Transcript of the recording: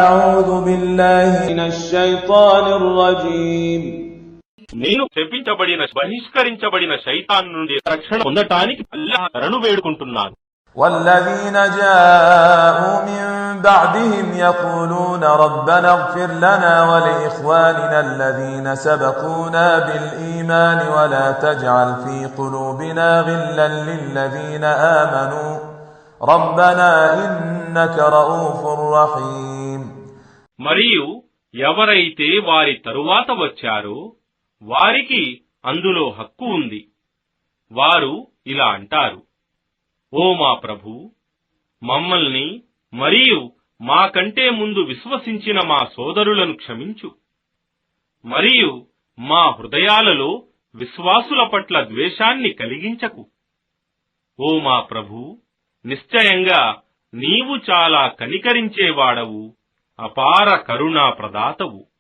అఊదు బిల్లాహి మినష్ షైతానిర్ రజీమ్. నేను శపించబడిన బహిష్కరించబడిన శైతాన్ నుండి రక్షణ పొందటానికి అల్లాహ్ శరణు వేడుకుంటున్నాను. والذين جاءوا من بعدهم يقولون ربنا اغفر لنا ولإخواننا الذين سبقونا بالإيمان ولا تجعل في قلوبنا غلا للذين آمنوا ربنا إنك رؤوف رحيم. మరియు ఎవరైతే వారి తరువాత వచ్చారో వారికి అందులో హక్కు ఉంది. వారు ఇలా అంటారు, ఓ మా ప్రభూ, మమ్మల్ని మరియు మాకంటే ముందు విశ్వసించిన మా సోదరులను క్షమించు, మరియు మా హృదయాలలో విశ్వాసుల పట్ల ద్వేషాన్ని కలిగించకు. ఓ మా ప్రభూ, నిశ్చయంగా నీవు చాలా కనికరించేవాడవు, అపార కరుణా ప్రదాతవు.